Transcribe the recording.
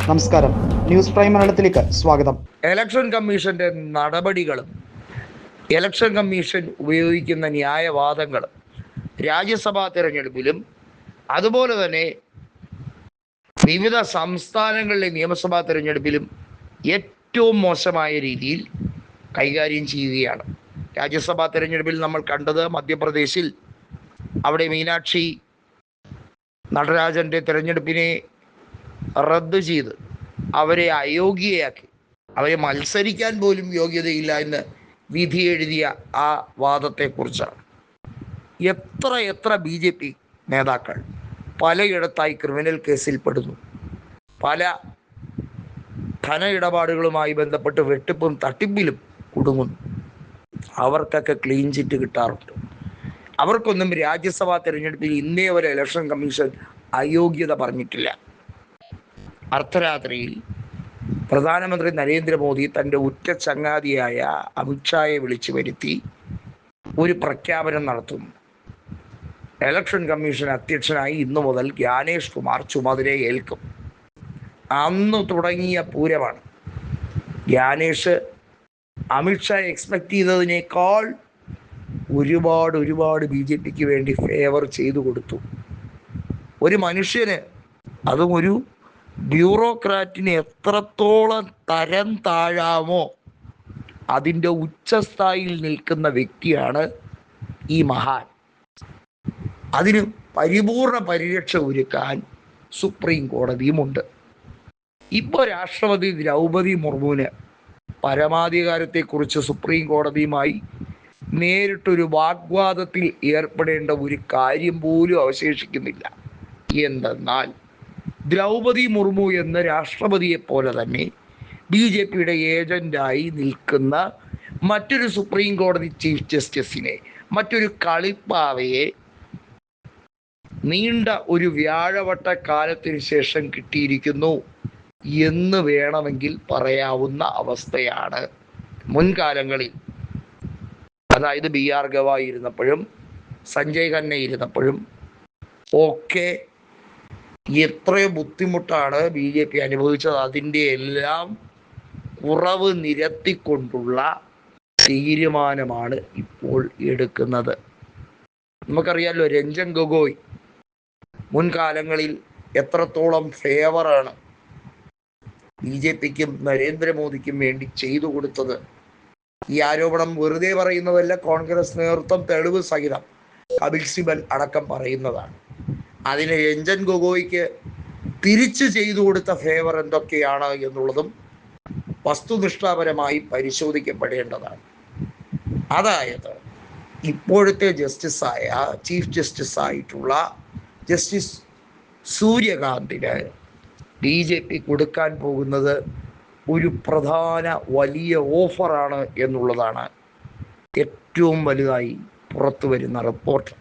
നമസ്കാരം, news prime മലയാളത്തിലേക്ക് സ്വാഗതം. ഇലക്ഷൻ കമ്മീഷന്റെ നടപടികളും ഇലക്ഷൻ കമ്മീഷൻ ഉപയോഗിക്കുന്ന ന്യായവാദങ്ങളും രാജ്യസഭാ തെരഞ്ഞെടുപ്പിലും അതുപോലെ തന്നെ വിവിധ സംസ്ഥാനങ്ങളിലെ നിയമസഭാ തെരഞ്ഞെടുപ്പിലും ഏറ്റവും മോശമായ രീതിയിൽ കൈകാര്യം ചെയ്യുകയാണ്. രാജ്യസഭാ തെരഞ്ഞെടുപ്പിൽ നമ്മൾ കണ്ടത് മധ്യപ്രദേശിൽ അവിടെ മീനാക്ഷി നടരാജൻ്റെ തെരഞ്ഞെടുപ്പിനെ റദ്ദ് ചെയ്ത് അവരെ അയോഗ്യയാക്കി, അവരെ മത്സരിക്കാൻ പോലും യോഗ്യതയില്ല എന്ന് വിധി എഴുതിയ ആ വാദത്തെക്കുറിച്ചാണ്. എത്ര BJP നേതാക്കൾ പലയിടത്തായി ക്രിമിനൽ കേസിൽ പെടുന്നു, പല ധന ഇടപാടുകളുമായി ബന്ധപ്പെട്ട് വെട്ടിപ്പും തട്ടിപ്പിലും കുടുങ്ങുന്നു. അവർക്കൊക്കെ ക്ലീൻ ചിറ്റ് കിട്ടാറുണ്ട്. അവർക്കൊന്നും രാജ്യസഭാ തെരഞ്ഞെടുപ്പിൽ ഇന്നേ വരെ ഇലക്ഷൻ കമ്മീഷൻ അയോഗ്യത പറഞ്ഞിട്ടില്ല. അർദ്ധരാത്രിയിൽ പ്രധാനമന്ത്രി നരേന്ദ്രമോദി തൻ്റെ ഉറ്റ ചങ്ങാതിയായ അമിത്ഷായെ വിളിച്ചു വരുത്തി ഒരു പ്രഖ്യാപനം നടത്തുന്നു. ഇലക്ഷൻ കമ്മീഷൻ അധ്യക്ഷനായി ഇന്നു മുതൽ ജ്ഞാനേഷ് കുമാർ ചുമതല ഏൽക്കും. അന്ന് തുടങ്ങിയ പൂരമാണ്. ജ്ഞാനേഷ് അമിത്ഷാ എക്സ്പെക്ട് ചെയ്തതിനേക്കാൾ ഒരുപാട് BJPക്ക് വേണ്ടി ഫേവർ ചെയ്തു കൊടുത്തു. ഒരു മനുഷ്യന്, അതും ഒരു ബ്യൂറോക്രാറ്റിന് എത്രത്തോളം തരം താഴാമോ അതിൻ്റെ ഉച്ചസ്ഥായിയിൽ നിൽക്കുന്ന വ്യക്തിയാണ് ഈ മഹാൻ. അതിന് പരിപൂർണ പരിരക്ഷ ഒരുക്കാൻ സുപ്രീം കോടതിയുമുണ്ട്. ഇപ്പോൾ രാഷ്ട്രപതി ദ്രൗപദി മുർമുവിന് പരമാധികാരത്തെക്കുറിച്ച് സുപ്രീം കോടതിയുമായി നേരിട്ടൊരു വാഗ്വാദത്തിൽ ഏർപ്പെടേണ്ട ഒരു കാര്യം പോലും അവശേഷിക്കുന്നില്ല. എന്തെന്നാൽ ദ്രൗപദി മുർമു എന്ന രാഷ്ട്രപതിയെ പോലെ തന്നെ BJPയുടെ ഏജന്റായി നിൽക്കുന്ന മറ്റൊരു സുപ്രീം കോടതി ചീഫ് ജസ്റ്റിസിനെ, മറ്റൊരു കളിപ്പാവയെ നീണ്ട ഒരു വ്യാഴവട്ട കാലത്തിന് ശേഷം കിട്ടിയിരിക്കുന്നു എന്ന് വേണമെങ്കിൽ പറയാവുന്ന അവസ്ഥയാണ്. മുൻകാലങ്ങളിൽ, അതായത് BR ഗവായി ഇരുന്നപ്പോഴും സഞ്ജയ് ഖന്ന ഇരുന്നപ്പോഴും ഒക്കെ എത്രയോ ബുദ്ധിമുട്ടാണ് BJP അനുഭവിച്ചത്. അതിൻ്റെ എല്ലാം കുറവ് നിരത്തിക്കൊണ്ടുള്ള തീരുമാനമാണ് ഇപ്പോൾ എടുക്കുന്നത്. നമുക്കറിയാമല്ലോ, രഞ്ജൻ ഗൊഗോയ് മുൻകാലങ്ങളിൽ എത്രത്തോളം ഫേവറാണ് BJPക്കും നരേന്ദ്രമോദിക്കും വേണ്ടി ചെയ്തു കൊടുത്തത്. ഈ ആരോപണം വെറുതെ പറയുന്നതല്ല, കോൺഗ്രസ് നേതൃത്വം തെളിവ് സഹിതം കപിൽ സിബൽ അടക്കം പറയുന്നതാണ്. അതിന് രഞ്ജൻ ഗൊഗോയ്ക്ക് തിരിച്ചു ചെയ്തു കൊടുത്ത ഫേവർ എന്തൊക്കെയാണ് എന്നുള്ളതും വസ്തുനിഷ്ഠാപരമായി പരിശോധിക്കപ്പെടേണ്ടതാണ്. അതായത് ഇപ്പോഴത്തെ ജസ്റ്റിസായ ചീഫ് ജസ്റ്റിസായിട്ടുള്ള ജസ്റ്റിസ് സൂര്യകാന്തിന് BJP കൊടുക്കാൻ പോകുന്നത് ഒരു പ്രധാന വലിയ ഓഫറാണ് എന്നുള്ളതാണ് ഏറ്റവും വലുതായി പുറത്തു വരുന്ന റിപ്പോർട്ട്.